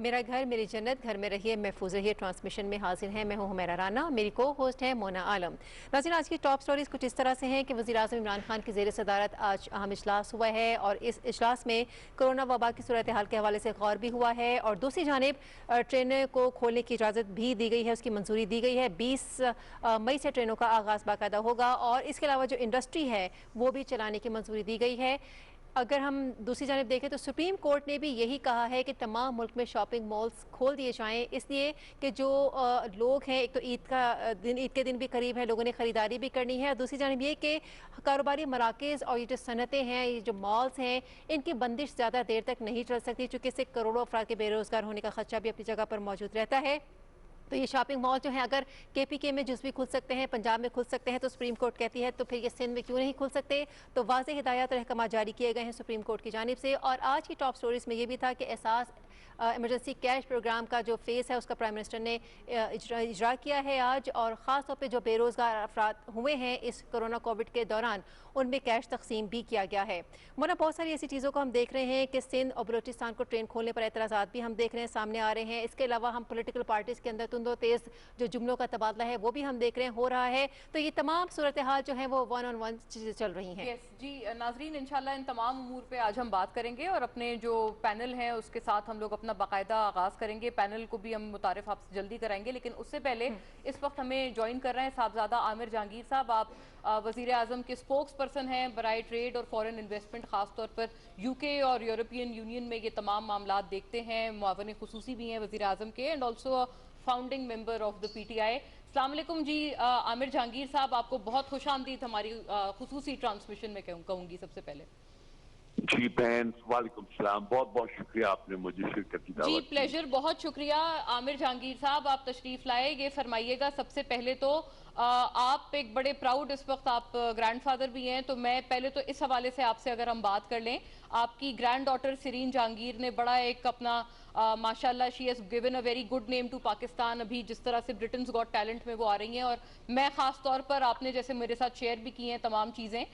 میرا گھر میری جنت، گھر میں رہیے محفوظ رہیے ٹرانسمیشن میں حاضر ہیں. میں ہوں حمیرہ رانا، میری کو ہوسٹ ہے مونا عالم. ناظرین، آج کی ٹاپ سٹوریز کچھ اس طرح سے ہیں کہ وزیر اعظم عمران خان کی زیر صدارت آج اہم اجلاس ہوا ہے اور اس اجلاس میں کرونا وبا کی صورتحال کے حوالے سے غور بھی ہوا ہے اور دوسری جانب ٹرینوں کو کھولنے کی اجازت بھی دی گئی ہے، اس کی منظوری دی گئی ہے. 20 مئی سے ٹرینوں کا آغاز باقاعدہ ہوگا اور اس کے علاوہ جو انڈسٹری ہے وہ بھی چلانے کی منظوری دی گئی ہے. اگر ہم دوسری جانب دیکھیں تو سپریم کورٹ نے بھی یہی کہا ہے کہ تمام ملک میں شاپنگ مالز کھول دیے جائیں، اس لیے کہ جو لوگ ہیں، ایک تو عید کے دن بھی قریب ہے، لوگوں نے خریداری بھی کرنی ہے، اور دوسری جانب یہ کہ کاروباری مراکز اور یہ جو صنعتیں ہیں، یہ جو مالز ہیں، ان کی بندش زیادہ دیر تک نہیں چل سکتی چونکہ اس سے کروڑوں افراد کے بے روزگار ہونے کا خدشہ بھی اپنی جگہ پر موجود رہتا ہے. تو یہ شاپنگ مال جو ہیں اگر کے پی کے میں جزوی کھل سکتے ہیں، پنجاب میں کھل سکتے ہیں تو سپریم کورٹ کہتی ہے تو پھر یہ سندھ میں کیوں نہیں کھل سکتے؟ تو واضح ہدایات اور احکامات جاری کیے گئے ہیں سپریم کورٹ کی جانب سے. اور آج کی ٹاپ سٹوریز میں یہ بھی تھا کہ احساس ایمرجنسی کیش پروگرام کا جو فیس ہے اس کا پرائم منسٹر نے اجرا کیا ہے آج، اور خاص طور پہ جو بے روزگار افراد ہوئے ہیں اس کرونا کووڈ کے دوران ان میں کیش تقسیم بھی کیا گیا ہے. مونا، بہت ساری ایسی چیزوں کو ہم دیکھ رہے ہیں کہ سندھ اور بلوچستان کو ٹرین کھولنے پر اعتراضات بھی ہم دیکھ رہے ہیں سامنے آ رہے ہیں. اس کے علاوہ ہم پولیٹیکل پارٹیز کے اندر تند و تیز جو جملوں کا تبادلہ ہے وہ بھی ہم دیکھ رہے ہیں ہو رہا ہے. تو یہ تمام صورتحال جو ہیں وہ ون آن ون چیزیں چل رہی ہیں. جی ناظرین، انشاءاللہ ان تمام امور پہ آج ہم بات کریں گے اور اپنے جو پینل ہیں اس کے ساتھ ہم لوگ اپنا باقاعدہ آغاز کریں گے. پینل کو بھی ہم متعارف آپ سے جلدی کرائیں گے، لیکن اس سے پہلے اس وقت ہمیں جوائن کر رہے ہیں صاحبزادہ عامر جہانگیر صاحب. آپ وزیر اعظم کے سپوکس پرسن ہیں برائے ٹریڈ اور فورن انویسٹمنٹ، خاص طور پر یو کے اور یورپین یونین میں یہ تمام معاملات دیکھتے ہیں. معاون خصوصی بھی ہیں وزیر اعظم کے and also founding member of the P T I. السلام علیکم جی عامر جہانگیر صاحب، آپ کو بہت خوش آمدید ہماری خصوصی ٹرانسمیشن میں کہوں گی. سب سے پہلے جی بہن، وعلیکم السلام، بہت بہت شکریہ آپ نے مجھے شرکت کی جی دعوت کی. پلیجر، بہت شکریہ. عامر جہانگیر صاحب، آپ تشریف لائے. یہ فرمائیے گا سب سے پہلے تو آپ ایک بڑے پراؤڈ، اس وقت آپ گرینڈ فادر بھی ہیں، تو میں پہلے تو اس حوالے سے آپ سے اگر ہم بات کر لیں، آپ کی گرینڈ ڈاٹر سرین جہانگیر نے بڑا ایک اپنا ماشاءاللہ she has given a very good name to Pakistan. ابھی جس طرح سے برٹنز گاٹ ٹیلنٹ میں وہ آ رہی ہیں، اور میں خاص طور پر آپ نے جیسے میرے ساتھ شیئر بھی کی ہیں تمام چیزیں،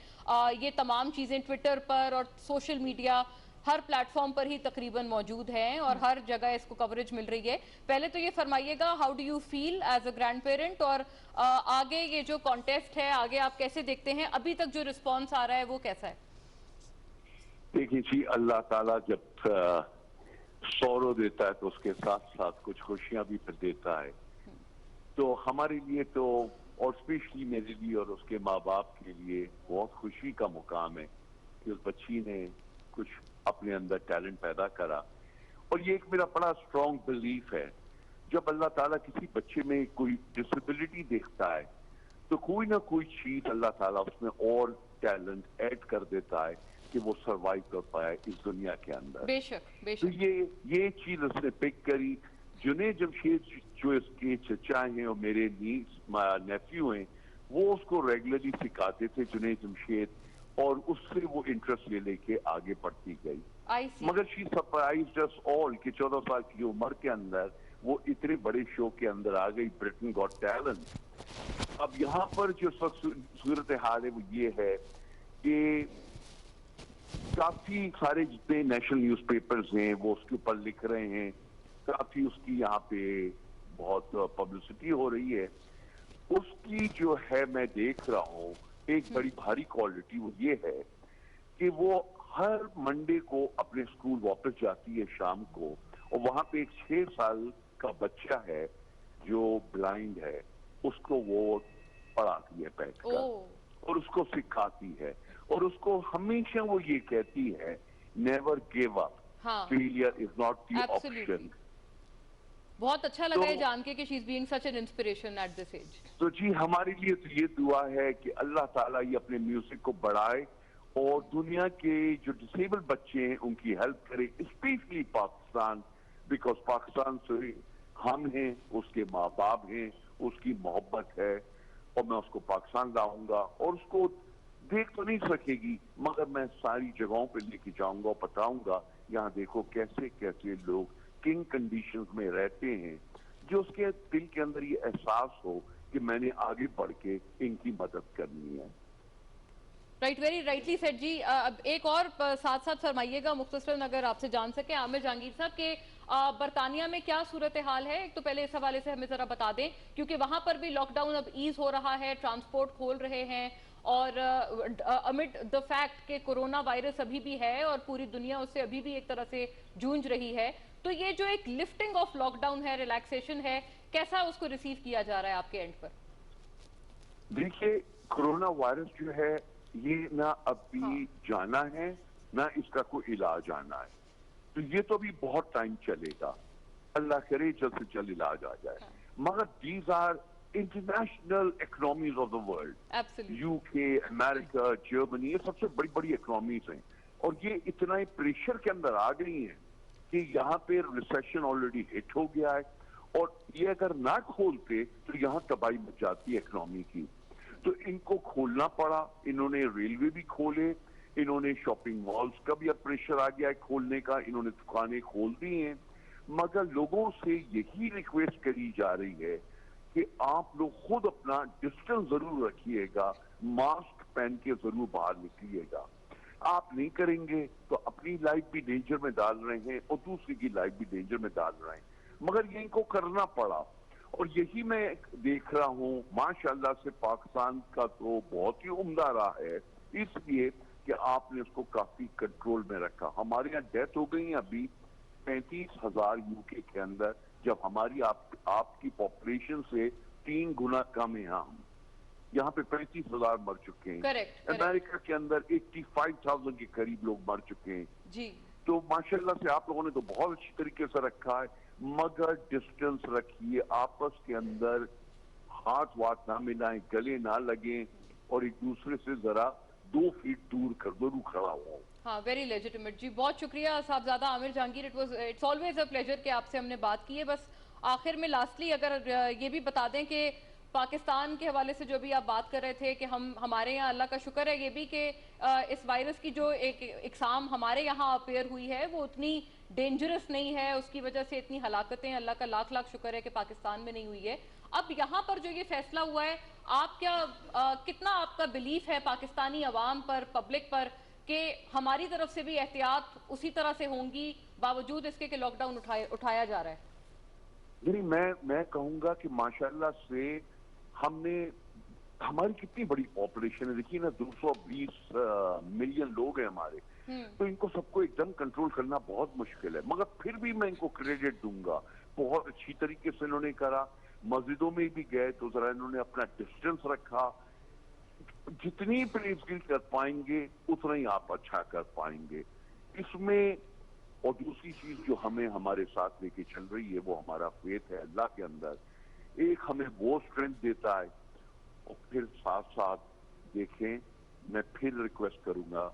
یہ تمام چیزیں ٹویٹر پر اور سوشل میڈیا ہر پلیٹ فارم پر ہی تقریباً موجود ہیں اور ہر جگہ اس کو کوریج مل رہی ہے. پہلے تو یہ فرمائیے گا، how do you feel as a grandparent, اور آگے یہ جو کانٹیسٹ ہے آگے آپ کیسے دیکھتے ہیں؟ ابھی تک جو رسپانس آ رہا ہے وہ کیسا ہے؟ دیکھیں جی، اللہ تعالیٰ جب سورو دیتا ہے تو اس کے ساتھ ساتھ کچھ خوشیاں بھی پھر دیتا ہے. تو ہمارے لیے تو، اور اسپیشلی میرے لیے اور اس کے ماں باپ کے لیے بہت خوشی کا مقام ہے کہ اس بچی نے کچھ اپنے اندر ٹیلنٹ پیدا کرا. اور یہ ایک میرا بڑا اسٹرانگ بلیف ہے، جب اللہ تعالیٰ کسی بچے میں کوئی ڈسیبلٹی دیکھتا ہے تو کوئی نہ کوئی چیز اللہ تعالیٰ اس میں اور ٹیلنٹ ایڈ کر دیتا ہے کہ وہ سروائیو کر پائے اس دنیا کے اندر. بے شک بے تو شک. یہ چیز اس نے پک کری. جنید جمشید جو اس کے چچا ہیں اور میرے نیفیو ہیں، وہ اس کو ریگولرلی سکھاتے تھے جنید جمشید، اور اس سے وہ انٹرسٹ لے کے آگے بڑھتی گئی. مگر شی سرپرائزڈ اس آل کہ 14 سال کی عمر کے اندر وہ اتنے بڑے شو کے اندر آ گئی، برٹن گاٹ ٹیلنٹ. اب یہاں پر جو اس وقت صورتحال ہے وہ یہ ہے کہ کافی سارے جتنے نیشنل نیوز پیپرز ہیں وہ اس کے اوپر لکھ رہے ہیں، کافی اس کی یہاں پہ بہت پبلسٹی ہو رہی ہے. اس کی جو ہے میں دیکھ رہا ہوں ایک بڑی بھاری کوالٹی وہ یہ ہے کہ وہ ہر منڈے کو اپنے اسکول واپس جاتی ہے شام کو، اور وہاں پہ ایک 6 سال کا بچہ ہے جو بلائنڈ ہے، اس کو وہ پڑھاتی ہے بیٹھ کر اور اس کو سکھاتی ہے، اور اس کو ہمیشہ وہ یہ کہتی ہے never give up, failure is not the option. بہت اچھا لگا ہے جان کے کہ she is being such an inspiration at this age. تو جی ہمارے لیے تو یہ دعا ہے کہ اللہ تعالیٰ یہ اپنے میوزک کو بڑھائے اور دنیا کے جو ڈسیبل بچے ہیں ان کی ہیلپ کرے، اسپیشلی پاکستان، بیکاز پاکستان سے ہم ہیں، اس کے ماں باپ ہیں، اس کی محبت ہے، اور میں اس کو پاکستان لاؤں گا. اور اس کو دیکھ تو نہیں سکے گی مگر میں ساری جگہوں پہ لے کے جاؤں گا اور بتاؤں گا یہاں دیکھو کیسے کیسے لوگ کنگ کنڈیشنز میں رہتے ہیں، جو اس کے دل کے اندر یہ احساس ہو کہ میں نے آگے بڑھ کے ان کی مدد کرنی ہے. رائٹ، ویری رائٹلی سیٹ جی. اب ایک اور ساتھ ساتھ فرمائیے گا مختصراً اگر آپ سے جان سکے عامر جہانگیر صاحب کہ बरतानिया में क्या सूरत हाल है, एक तो पहले इस हवाले से हमें जरा बता दें, क्योंकि वहां पर भी लॉकडाउन अब ईज हो रहा है, ट्रांसपोर्ट खोल रहे हैं, और अमिड द फैक्ट कि कोरोना वायरस अभी भी है और पूरी दुनिया उससे अभी भी एक तरह से जूझ रही है, तो ये जो एक लिफ्टिंग ऑफ लॉकडाउन है, रिलैक्सेशन है, कैसा उसको रिसीव किया जा रहा है आपके एंड पर? देखिए, कोरोना वायरस जो है ये ना अभी जाना है ना इसका कोई इलाज आना है, तो ये तो अभी बहुत टाइम चलेगा। अल्लाह करे जल्द से जल्द इलाज आ जाए। मगर these are international economies of the world, UK, America, Germany, ये सबसे बड़ी बड़ी इकोनॉमीज हैं, और ये इतना ही प्रेशर के अंदर आ गई हैं कि यहाँ पे रिसेशन ऑलरेडी हिट हो गया है, और ये अगर ना खोलते तो यहाँ तबाही मच जाती है इकोनॉमी की। तो इनको खोलना पड़ा, इन्होंने रेलवे भी खोले, इन्होंने शॉपिंग मॉल्स का भी अब प्रेशर आ गया है खोलने का, इन्होंने दुकानें खोल दी हैं, मगर लोगों से यही रिक्वेस्ट करी जा रही है कि आप लोग खुद अपना डिस्टेंस जरूर रखिएगा, मास्क पहन के जरूर बाहर निकलिएगा। आप नहीं करेंगे तो अपनी लाइफ भी डेंजर में डाल रहे हैं और दूसरी की लाइफ भी डेंजर में डाल रहे हैं, मगर ये इनको करना पड़ा। और यही मैं देख रहा हूँ, माशाल्लाह से पाकिस्तान का तो बहुत ही उम्दा रहा है, इसलिए कि आपने उसको काफी कंट्रोल में रखा। हमारे यहाँ डेथ हो गई अभी 35,000 यूके के अंदर, जब हमारी आपकी पॉपुलेशन से 3 गुना कम है। हम यहाँ पे 35,000 मर चुके हैं। अमेरिका के अंदर 85,000 के करीब लोग मर चुके हैं जी। तो माशाल्लाह से आप लोगों ने तो बहुत अच्छी तरीके से रखा है, मगर डिस्टेंस रखिए, आपस के अंदर हाथ वाथ ना मिलाएं, गले ना लगे, और एक दूसरे से जरा 2 फीट दूर कर जरूर खड़ा हो। हाँ, वेरी लेजिटिमेट जी, बहुत शुक्रिया Sahibzada Amir Jahangir. It's always a pleasure कि आपसे हमने बात की है। बस आखिर में लास्टली अगर ये भी बता दें कि पाकिस्तान के हवाले से जो भी आप बात कर रहे थे कि हमारे यहाँ अल्लाह का शुक्र है ये भी कि इस वायरस की जो एक इकसाम हमारे यहाँ अपेयर हुई है वो उतनी डेंजरस नहीं है, उसकी वजह से इतनी हलाकतें अल्लाह का लाख लाख शुक्र है कि पाकिस्तान में नहीं हुई है। अब यहाँ पर जो ये फैसला हुआ है, आप क्या कितना आपका बिलीफ है पाकिस्तानी अवाम पर, पब्लिक पर, कि हमारी तरफ से भी एहतियात उसी तरह से होंगी बावजूद इसके कि लॉकडाउन उठाया जा रहा है? नहीं, मैं कहूंगा कि माशाल्लाह से हमारी कितनी बड़ी पॉपुलेशन है, देखिए ना 220 मिलियन लोग हैं हमारे, तो इनको सबको एकदम कंट्रोल करना बहुत मुश्किल है। मगर फिर भी मैं इनको क्रेडिट दूंगा, बहुत अच्छी तरीके से इन्होंने करा। मस्जिदों में भी गए तो जरा इन्होंने अपना डिस्टेंस रखा। जितनी परहेजगारी कर पाएंगे उतना ही आप अच्छा कर पाएंगे इसमें। और दूसरी चीज जो हमें हमारे साथ लेके चल रही है वो हमारा फेथ है अल्लाह के अंदर, एक हमें वो स्ट्रेंथ देता है। और फिर साथ साथ देखें, मैं फिर रिक्वेस्ट करूंगा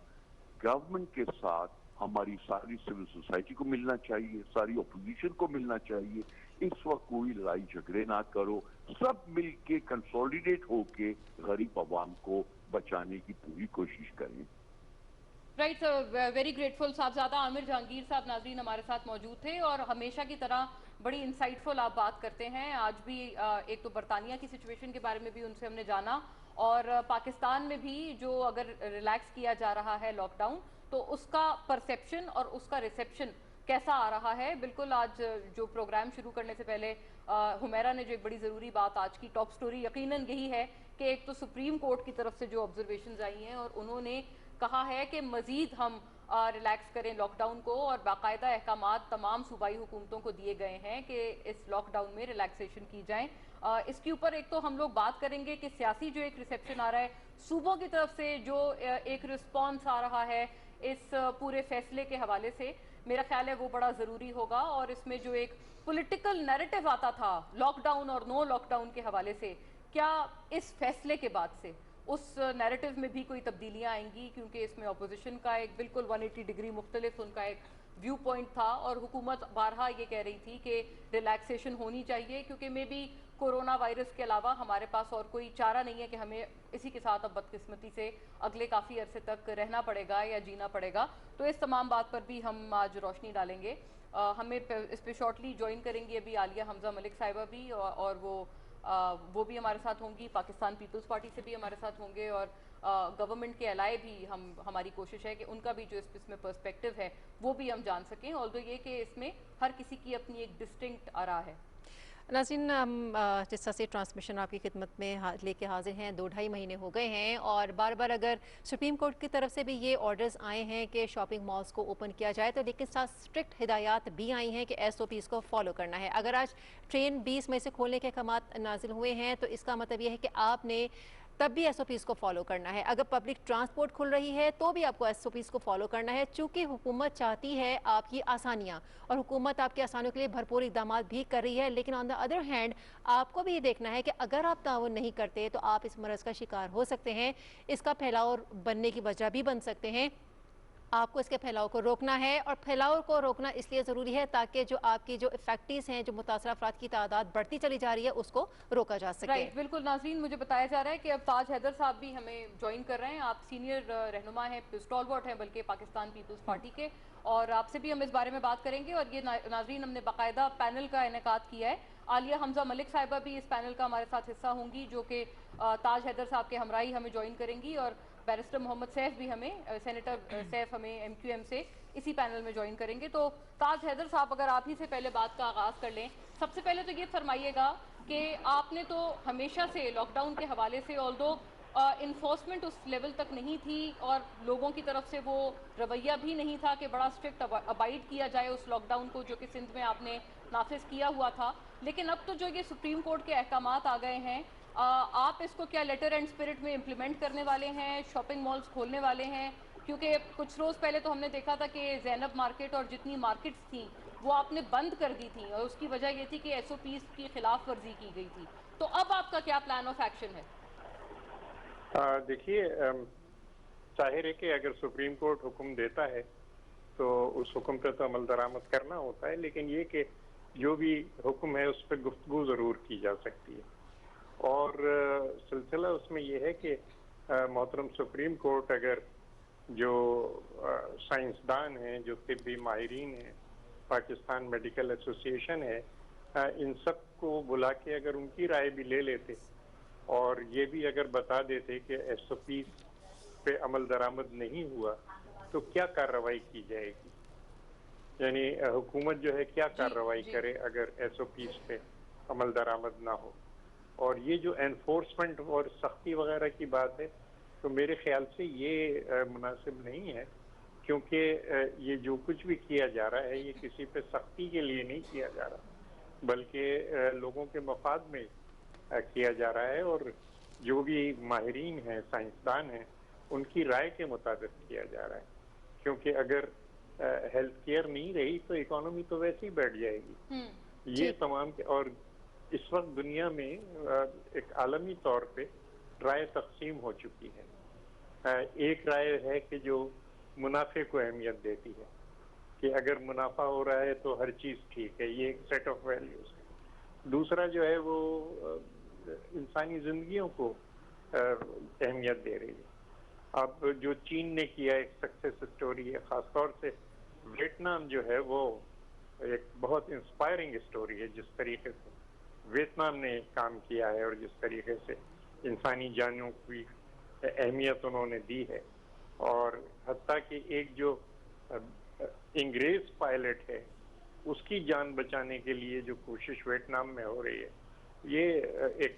गवर्नमेंट के साथ हमारी सारी सिविल सोसाइटी को मिलना चाहिए, सारी अपोजिशन को मिलना चाहिए। इस वक्त कोई लड़ाई झगड़े ना करो, सब मिलके कंसोलिडेट होके गरीब आवाम को बचाने की पूरी कोशिश करें। Right sir, very grateful. Sahibzada Amir Jahangir sahab नाजरीन हमारे साथ मौजूद थे और हमेशा की तरह बड़ी इंसाइटफुल आप बात करते हैं। आज भी एक तो बरतानिया की सिचुएशन के बारे में भी उनसे हमने जाना, और पाकिस्तान में भी जो अगर रिलैक्स किया जा रहा है लॉकडाउन तो उसका परसेप्शन और उसका रिसेप्शन कैसा आ रहा है। बिल्कुल, आज जो प्रोग्राम शुरू करने से पहले हुमैरा ने जो एक बड़ी ज़रूरी बात, आज की टॉप स्टोरी यकीनन यही है कि एक तो सुप्रीम कोर्ट की तरफ से जो ऑब्जर्वेशंस आई हैं और उन्होंने कहा है कि मजीद हम रिलैक्स करें लॉकडाउन को, और बाकायदा अहकामात तमाम सूबाई हुकूमतों को दिए गए हैं कि इस लॉकडाउन में रिलैक्सेशन की जाए। इसके ऊपर एक तो हम लोग बात करेंगे कि सियासी जो एक रिसेप्शन आ रहा है, सूबों की तरफ से जो एक रिस्पॉन्स आ रहा है इस पूरे फैसले के हवाले से, मेरा ख्याल है वो बड़ा ज़रूरी होगा। और इसमें जो एक पॉलिटिकल नैरेटिव आता था लॉकडाउन और नो लॉकडाउन के हवाले से, क्या इस फैसले के बाद से उस नैरेटिव में भी कोई तब्दीलियां आएंगी? क्योंकि इसमें अपोजिशन का एक बिल्कुल 180 डिग्री मुख्तलिफ उनका एक व्यू पॉइंट था, और हुकूमत बारहा ये कह रही थी कि रिलैक्सेशन होनी चाहिए, क्योंकि मे बी कोरोना वायरस के अलावा हमारे पास और कोई चारा नहीं है कि हमें इसी के साथ अब बदकिस्मती से अगले काफ़ी अरसे तक रहना पड़ेगा या जीना पड़ेगा। तो इस तमाम बात पर भी हम आज रोशनी डालेंगे। हमें इस पर शॉर्टली ज्वाइन करेंगी अभी आलिया हमजा मलिक साहिबा भी, और वो भी हमारे साथ होंगी, पाकिस्तान पीपल्स पार्टी से भी हमारे साथ होंगे, और गवर्नमेंट के अलाए भी हमारी कोशिश है कि उनका भी जो इसमें पर्सपेक्टिव है वो भी हम जान सकें, ऑल्दो ये कि इसमें हर किसी की अपनी एक डिस्टिंक्ट आरा है। नाज़रीन, हम जिस तरह से ट्रांसमिशन आपकी खिदमत में लेके हाजिर हैं, 2-2.5 महीने हो गए हैं और बार बार अगर सुप्रीम कोर्ट की तरफ से भी ये ऑर्डर्स आए हैं कि शॉपिंग मॉल्स को ओपन किया जाए, तो लेकिन साथ स्ट्रिक्ट हिदायत भी आई हैं कि SOPs को फॉलो करना है। अगर आज ट्रेन 20 मई से खोलने के अहकामात नाजिल हुए हैं तो इसका मतलब ये है कि आपने तब भी SOPs को फॉलो करना है। अगर पब्लिक ट्रांसपोर्ट खुल रही है तो भी आपको SOPs को फॉलो करना है, चूँकि हुकूमत चाहती है आपकी आसानियाँ और हुकूमत आपकी आसानियों के लिए भरपूर इक़दाम भी कर रही है। लेकिन ऑन द अदर हैंड आपको भी ये देखना है कि अगर आप ताउन नहीं करते तो आप इस मरज़ का शिकार हो सकते हैं, इसका फैलाव बनने की वजह भी बन सकते हैं। आपको इसके फैलाव को रोकना है और फैलाव को रोकना इसलिए ज़रूरी है ताकि जो आपकी जो इफेक्टिव्स हैं, जो मुतासर अफराद की तादाद बढ़ती चली जा रही है, उसको रोका जा सके। राइट, बिल्कुल नाज़रीन, मुझे बताया जा रहा है कि अब ताज हैदर साहब भी हमें ज्वाइन कर रहे हैं। आप सीनियर रहनुमा हैं, स्टॉलवर्ट हैं बल्कि पाकिस्तान पीपल्स पार्टी के, और आपसे भी हम इस बारे में बात करेंगे। और ये नाज़रीन, हमने बाकायदा पैनल का इनेकाद किया है। आलिया हमजा मलिक साहिबा भी इस पैनल का हमारे साथ हिस्सा होंगी, जो कि ताज हैदर साहब के हमराही हमें ज्वाइन करेंगी, और बैरिस्टर मोहम्मद सैफ भी हमें, सेनेटर सैफ हमें MQM से इसी पैनल में ज्वाइन करेंगे। तो ताज हैदर साहब, अगर आप ही से पहले बात का आगाज़ कर लें, सबसे पहले तो ये फरमाइएगा कि आपने तो हमेशा से लॉकडाउन के हवाले से, ऑल्दो इन्फोर्समेंट उस लेवल तक नहीं थी और लोगों की तरफ से वो रवैया भी नहीं था कि बड़ा स्ट्रिक्ट अबाइड किया जाए उस लॉकडाउन को जो कि सिंध में आपने नाफिज किया हुआ था, लेकिन अब तो जो ये सुप्रीम कोर्ट के अहकामात आ गए हैं, आप इसको क्या लेटर एंड स्पिरिट में इम्प्लीमेंट करने वाले हैं, शॉपिंग मॉल्स खोलने वाले हैं? क्योंकि कुछ रोज़ पहले तो हमने देखा था कि ज़ैनब मार्केट और जितनी मार्केट्स थी वो आपने बंद कर दी थी, और उसकी वजह ये थी कि SOPs की खिलाफ वर्जी की गई थी। तो अब आपका क्या प्लान ऑफ एक्शन है? देखिए, जाहिर है कि अगर सुप्रीम कोर्ट हुक्म देता है तो उस हुक्म पर तो अमल दरामद करना होता है, लेकिन ये कि जो भी हुक्म है उस पर गुफ्तगू ज़रूर की जा सकती है। और सिलसिला उसमें यह है कि मोहतरम सुप्रीम कोर्ट अगर जो साइंसदान हैं, जो तिब्बी माहिरीन हैं, पाकिस्तान मेडिकल एसोसिएशन है, इन सब को बुला के अगर उनकी राय भी ले लेते और ये भी अगर बता देते कि SOPs पे अमल दरामद नहीं हुआ तो क्या कार्रवाई की जाएगी, यानी हुकूमत जो है क्या कार्रवाई करे अगर SOPs पे अमल दरामद ना हो। और ये जो एनफोर्समेंट और सख्ती वगैरह की बात है, तो मेरे ख्याल से ये मुनासिब नहीं है, क्योंकि ये जो कुछ भी किया जा रहा है ये किसी पे सख्ती के लिए नहीं किया जा रहा, बल्कि लोगों के मफाद में किया जा रहा है, और जो भी माहिरीन हैं, साइंसदान हैं, उनकी राय के मुताबिक किया जा रहा है। क्योंकि अगर हेल्थ केयर नहीं रही तो इकोनॉमी तो वैसे ही बैठ जाएगी। ये तमाम और इस वक्त दुनिया में एक आलमी तौर पे राय तकसीम हो चुकी है। एक राय है कि जो मुनाफे को अहमियत देती है कि अगर मुनाफा हो रहा है तो हर चीज़ ठीक है, ये एक सेट ऑफ वैल्यूज है। दूसरा जो है वो इंसानी जिंदगियों को अहमियत दे रही है। अब जो चीन ने किया एक सक्सेस स्टोरी है, ख़ासतौर से वियतनाम जो है वो एक बहुत इंस्पायरिंग स्टोरी है, जिस तरीके से वियतनाम ने काम किया है और जिस तरीके से इंसानी जानों की अहमियत उन्होंने दी है। और हत्ता कि एक जो इंग्रेज पायलट है उसकी जान बचाने के लिए जो कोशिश वियतनाम में हो रही है, ये एक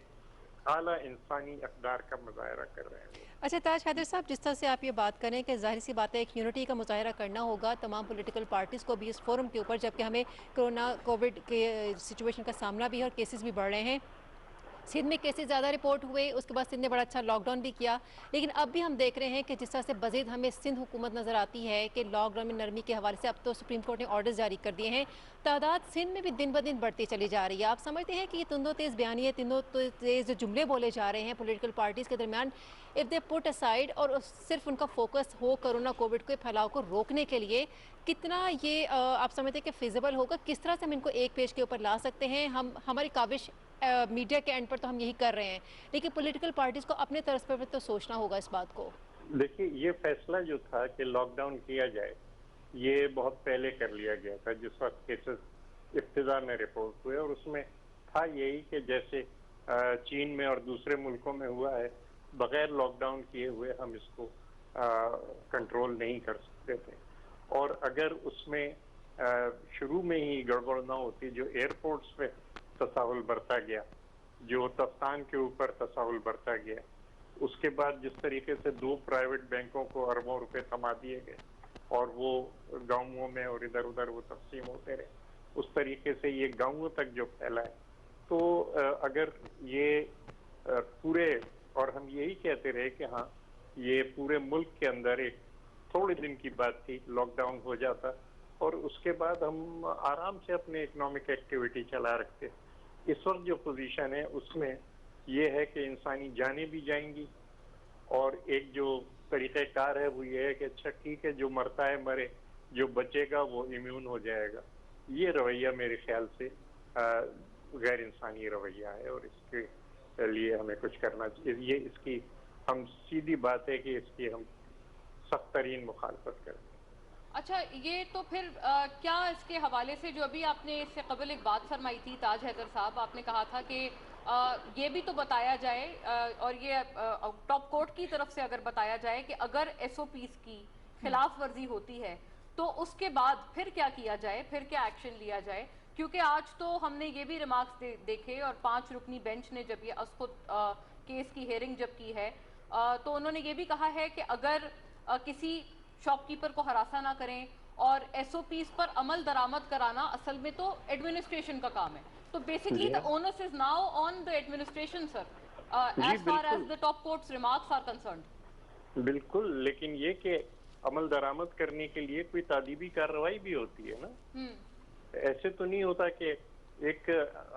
आला इंसानी अक़दार का मुज़ाहरा कर रहे हैं। अच्छा ताज हैदर साहब, जिस तरह से आप ये बात करें कि ज़ाहिर सी बात है एक यूनिटी का मुज़ाहरा करना होगा तमाम पॉलिटिकल पार्टीज़ को भी इस फोरम के ऊपर, जबकि हमें कोविड के सिचुएशन का सामना भी है और केसेस भी बढ़ रहे हैं। सिंध में केसेस ज़्यादा रिपोर्ट हुए, उसके बाद सिंध ने बड़ा अच्छा लॉकडाउन भी किया, लेकिन अब भी हम देख रहे हैं कि जिस तरह से मज़ीद हमें सिंध हुकूमत नज़र आती है कि लॉकडाउन में नरमी के हवाले से अब तो सुप्रीम कोर्ट ने ऑर्डर्स जारी कर दिए हैं, तादाद सिंध में भी दिन ब दिन बढ़ती चली जा रही है। आप समझते हैं कि ये तुंदो तेज़ बयानी है, तुंदो तेज़ जो जुमले बोले जा रहे हैं पॉलिटिकल पार्टीज़ के दरमियान, इफ़ दे पुट असाइड और सिर्फ उनका फोकस हो कोरोना कोविड के फैलाव को रोकने के लिए, कितना ये आप समझते हैं कि फिजिबल होगा? किस तरह से हम इनको एक पेज के ऊपर ला सकते हैं? हमारी काविश मीडिया के एंड पर तो हम यही कर रहे हैं, लेकिन पॉलिटिकल पार्टीज को अपने तर्ज पर तो सोचना होगा इस बात को। देखिए, ये फैसला जो था कि लॉकडाउन किया जाए, ये बहुत पहले कर लिया गया था, जिस वक्त केसेस इब्तिदा में रिपोर्ट हुए, और उसमें था यही कि जैसे चीन में और दूसरे मुल्कों में हुआ है, बगैर लॉकडाउन किए हुए हम इसको कंट्रोल नहीं कर सकते थे। और अगर उसमें शुरू में ही गड़बड़ ना होती, जो एयरपोर्ट्स पे तसाहुल बरता गया, जो तफ्तान के ऊपर तसाहुल बरता गया, उसके बाद जिस तरीके से 2 प्राइवेट बैंकों को अरबों रुपए थमा दिए गए और वो गांवों में और इधर उधर वो तकसीम होते रहे, उस तरीके से ये गांवों तक जो फैला है, तो अगर ये पूरे, और हम यही कहते रहे कि हाँ ये पूरे मुल्क के अंदर एक थोड़े दिन की बात थी, लॉकडाउन हो जाता और उसके बाद हम आराम से अपने इकोनॉमिक एक्टिविटी चला रखते। इस वक्त जो पोजीशन है उसमें ये है कि इंसानी जानें भी जाएंगी और एक जो तरीक़ेकार है वो ये है कि अच्छा ठीक है, जो मरता है मरे, जो बचेगा वो इम्यून हो जाएगा। ये रवैया मेरे ख्याल से गैर इंसानी रवैया है और इसके लिए हमें कुछ करना चाहिए। ये इसकी हम सीधी बात है कि इसकी हम सख्त तरीन मुखालफत करें। अच्छा, ये तो फिर क्या इसके हवाले से जो अभी आपने इससे कबल एक बात फरमाई थी ताज हैदर साहब, आपने कहा था कि ये भी तो बताया जाए और ये टॉप कोर्ट की तरफ से अगर बताया जाए कि अगर एसओपीज की खिलाफ वर्जी होती है तो उसके बाद फिर क्या किया जाए, फिर क्या एक्शन लिया जाए। क्योंकि आज तो हमने ये भी रिमार्क्स देखे और 5 रुकनी बेंच ने जब ये अस्कुद केस की हेयरिंग जब की है तो उन्होंने ये भी कहा है कि अगर किसी शॉपकीपर को हरासा ना करें और एसओपीज पर अमल दरामद कराना असल में तो एडमिनिस्ट्रेशन का काम है। तो basically the onus is now on the administration sir, as far as the top courts remarks are concerned. बिल्कुल, लेकिन ये कि अमल दरामद करने के लिए कोई तादीबी कार्रवाई भी होती है ना। ऐसे तो नहीं होता कि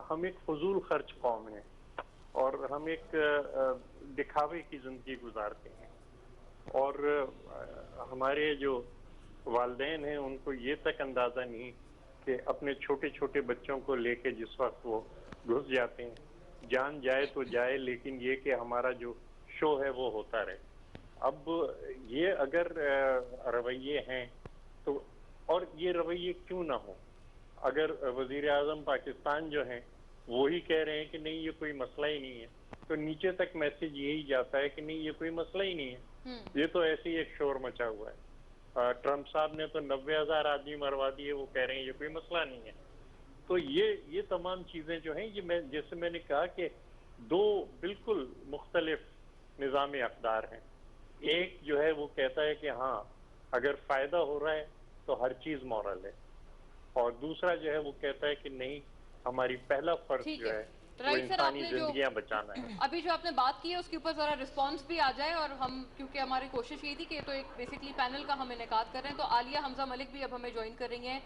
हम एक फजूल खर्च कौम है और हम एक दिखावे की जिंदगी गुजारते हैं और हमारे जो वालिदैन हैं उनको ये तक अंदाजा नहीं कि अपने छोटे छोटे बच्चों को लेके जिस वक्त वो घुस जाते हैं, जान जाए तो जाए, लेकिन ये कि हमारा जो शो है वो होता रहे। अब ये अगर रवैये हैं तो, और ये रवैये क्यों ना हो, अगर वजीर आजम पाकिस्तान जो हैं वो ही कह रहे हैं कि नहीं ये कोई मसला ही नहीं है, तो नीचे तक मैसेज यही जाता है कि नहीं ये कोई मसला ही नहीं है, ये तो ऐसे ही एक शोर मचा हुआ है। ट्रंप साहब ने तो 90,000 आदमी मरवा दिए, वो कह रहे हैं ये कोई मसला नहीं है। तो ये तमाम चीजें जो हैं, ये जैसे मैंने कहा कि 2 बिल्कुल मुख्तलिफ निज़ाम अक़दार हैं। एक जो है वो कहता है कि हाँ अगर फायदा हो रहा है तो हर चीज मॉरल है, और दूसरा जो है वो कहता है कि नहीं, हमारी पहला फर्ज जो है वो इंसानी जिंदगियां बचाना है। अभी जो आपने बात की है उसके ऊपर जरा रिस्पांस भी आ जाए, और हम क्योंकि हमारी कोशिश यही थी कि तो एक बेसिकली पैनल का हम इनेकाद कर रहे हैं, तो आलिया हमजा मलिक भी अब हमें ज्वाइन कर रही हैं,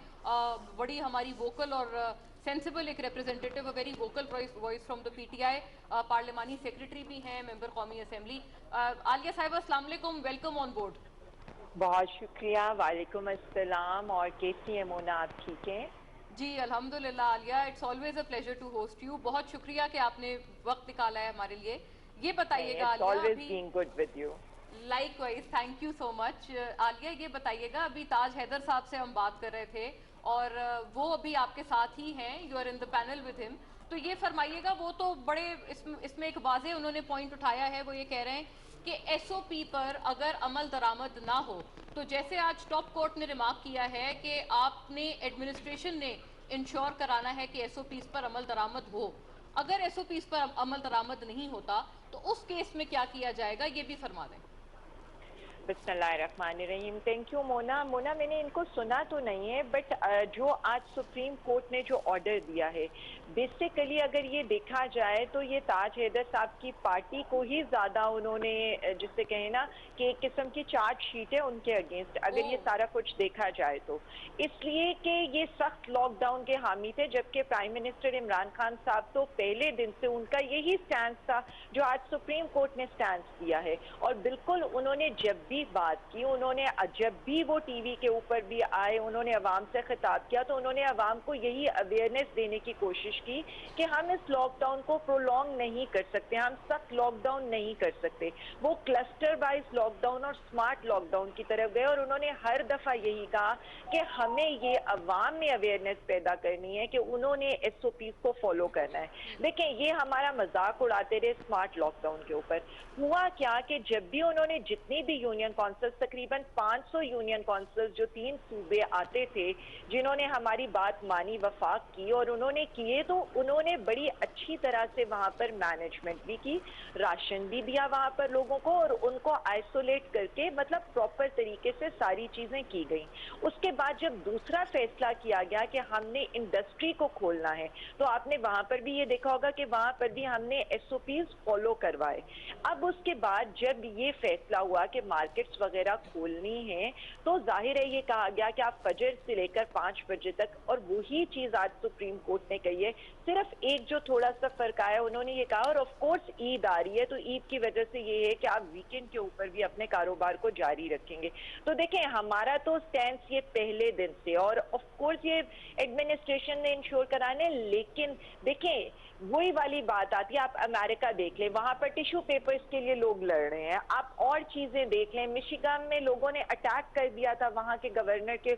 बड़ी हमारी वोकल और सेंसिबल एक representative, very vocal voice from the PTI, पार्लिमानी सेक्रेटरी भी हैं, मेंबर कौमी असेंबली। आलिया साहिबा, अस्सलाम वालेकुम, वेलकम ऑन बोर्ड। बहुत शुक्रिया, वालेकुम अस्सलाम। और कैसी है मोना, आप ठीक हैं? जी अल्हम्दुलिल्लाह Aliya, it's always a pleasure to host you. बहुत शुक्रिया कि आपने वक्त निकाला है हमारे लिए। ये बताइएगा Alia, always being good with you. Likewise, thank you so much. Alia ये बताइएगा, अभी ताज हैदर साहब से हम बात कर रहे थे और वो अभी आपके साथ ही हैं, you are in the panel with him, तो ये फरमाइएगा, वो तो बड़े इसमें एक वाजे उन्होंने पॉइंट उठाया है, वो ये कह रहे हैं कि एसओपी पर अगर अमल दरामद ना हो, तो जैसे आज टॉप कोर्ट ने रिमार्क किया है कि आपने एडमिनिस्ट्रेशन ने इंश्योर कराना है कि एसओपीज पर अमल दरामद हो, अगर एसओपीज पर अमल दरामद नहीं होता तो उस केस में क्या किया जाएगा, ये भी फरमा दें। बिस्मिल्लाहिर्रहमानिर्रहीम। Thank you Mona. मैंने इनको सुना तो नहीं है, बट जो आज सुप्रीम कोर्ट ने जो ऑर्डर दिया है, बेसिकली अगर ये देखा जाए तो ये ताज हैदर साहब की पार्टी को ही ज़्यादा उन्होंने, जिससे कहें ना कि एक किस्म की चार्ज शीट है उनके अगेंस्ट, अगर ये सारा कुछ देखा जाए तो, इसलिए कि ये सख्त लॉकडाउन के हामी थे, जबकि प्राइम मिनिस्टर इमरान खान साहब तो पहले दिन से उनका यही स्टैंड था जो आज सुप्रीम कोर्ट ने स्टैंड दिया है। और बिल्कुल उन्होंने जब भी बात की, उन्होंने जब भी वो टीवी के ऊपर भी आए, उन्होंने अवाम से खिताब किया तो उन्होंने अवाम को यही अवेयरनेस देने की कोशिश की कि हम इस लॉकडाउन को प्रोलॉन्ग नहीं कर सकते, हम सख्त लॉकडाउन नहीं कर सकते। वो क्लस्टर वाइज लॉकडाउन और स्मार्ट लॉकडाउन की तरफ गए और उन्होंने हर दफा यही कहा कि हमें ये अवाम में अवेयरनेस पैदा करनी है कि उन्होंने SOPs को फॉलो करना है। देखें, ये हमारा मजाक उड़ाते रहे स्मार्ट लॉकडाउन के ऊपर। हुआ क्या कि जब भी उन्होंने जितनी भी यूनियन काउंसिल्स, तकरीबन 500 यूनियन काउंसिल्स जो 3 सूबे आते थे, जिन्होंने हमारी बात मानी, वफाक की और उन्होंने किए, तो उन्होंने बड़ी अच्छी तरह से वहां पर मैनेजमेंट भी की, राशन भी दिया वहां पर लोगों को और उनको आइसोलेट करके मतलब प्रॉपर तरीके से सारी चीजें की गई। उसके बाद जब दूसरा फैसला किया गया कि हमने इंडस्ट्री को खोलना है, तो आपने वहां पर भी ये देखा होगा कि वहां पर भी हमने SOPs फॉलो करवाए। अब उसके बाद जब ये फैसला हुआ कि मार्केट्स वगैरह खोलनी है, तो जाहिर है ये कहा गया कि आप फजर से लेकर 5 बजे तक, और वही चीज आज सुप्रीम कोर्ट ने कही है। सिर्फ एक जो थोड़ा सा फर्क आया, उन्होंने ये कहा, और ऑफ कोर्स ईद आ रही है तो ईद की वजह से ये है कि आप वीकेंड के ऊपर भी अपने कारोबार को जारी रखेंगे। तो देखें, हमारा तो स्टैंड ये पहले दिन से, और ऑफ कोर्स ये एडमिनिस्ट्रेशन ने इंश्योर कराने, लेकिन देखें वही वाली बात आती है। आप अमेरिका देख लें, वहां पर टिश्यू पेपर्स के लिए लोग लड़ रहे हैं। आप और चीजें देख लें, मिशिगन में लोगों ने अटैक कर दिया था वहां के गवर्नर के,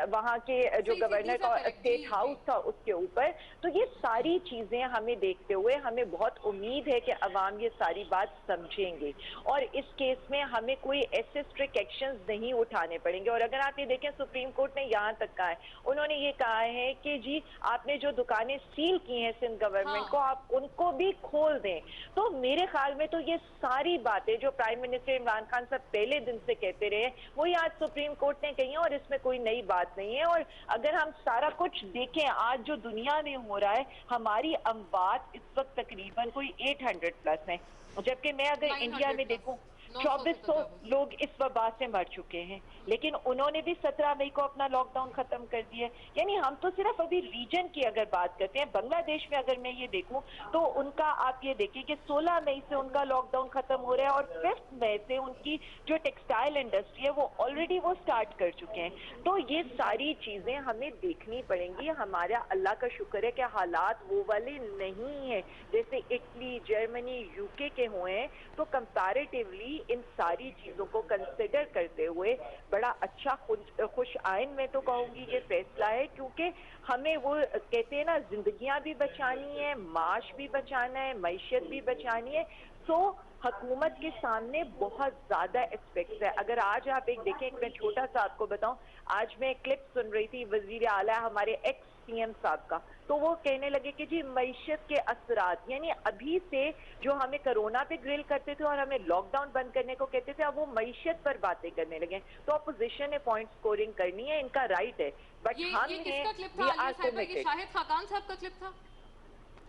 वहां के जो गवर्नर का स्टेट हाउस था उसके ऊपर। तो ये सारी चीजें हमें देखते हुए हमें बहुत उम्मीद है कि अवाम ये सारी बात समझेंगे और इस केस में हमें कोई ऐसे स्ट्रिक्ट एक्शंस नहीं उठाने पड़ेंगे। और अगर आप ये देखें, सुप्रीम कोर्ट ने यहाँ तक कहा है, उन्होंने ये कहा है कि जी आपने जो दुकानें सील की हैं गवर्नमेंट को, आप उनको भी खोल दें। तो मेरे ख्याल में तो ये सारी बातें जो प्राइम मिनिस्टर इमरान खान साहब पहले दिन से कहते रहे, वही आज सुप्रीम कोर्ट ने कही है और इसमें कोई नई बात नहीं है। और अगर हम सारा कुछ देखें, आज जो दुनिया में हो रहा है, हमारी अमवात इस वक्त तकरीबन कोई 800 प्लस है, जबकि मैं अगर इंडिया में देखूं 2400 लोग इस वबा से मर चुके हैं, लेकिन उन्होंने भी 17 मई को अपना लॉकडाउन खत्म कर दिया। यानी हम तो सिर्फ अभी रीजन की अगर बात करते हैं, बांग्लादेश में अगर मैं ये देखूं तो उनका आप ये देखिए कि 16 मई से उनका लॉकडाउन खत्म हो रहा है और 5 मई से उनकी जो टेक्सटाइल इंडस्ट्री है वो ऑलरेडी वो स्टार्ट कर चुके हैं। तो ये सारी चीजें हमें देखनी पड़ेंगी। हमारा अल्लाह का शुक्र है कि हालात वो वाले नहीं है जैसे इटली, जर्मनी, UK के हुए हैं। तो कंपैरेटिवली इन सारी चीजों को कंसिडर करते हुए बड़ा अच्छा खुश आइन में तो कहूंगी ये फैसला है, क्योंकि हमें वो कहते हैं ना, जिंदगियां भी बचानी है, माश भी बचाना है, मईशत भी बचानी है। तो हुकूमत के सामने बहुत ज्यादा एस्पेक्ट्स है। अगर आज आप एक देखें, मैं छोटा सा आपको बताऊं, आज मैं क्लिप सुन रही थी वजीर आला हमारे एक्स CM साहब का, तो वो कहने लगे कि जी मईशत के असरात, यानी अभी से जो हमें कोरोना पे ग्रिल करते थे और हमें लॉकडाउन बंद करने को कहते थे, अब वो मईशत पर बातें करने लगे। तो अपोजिशन ने पॉइंट स्कोरिंग करनी है, इनका राइट है, बट हम ये शाहिद खाकान साहब का क्लिप था,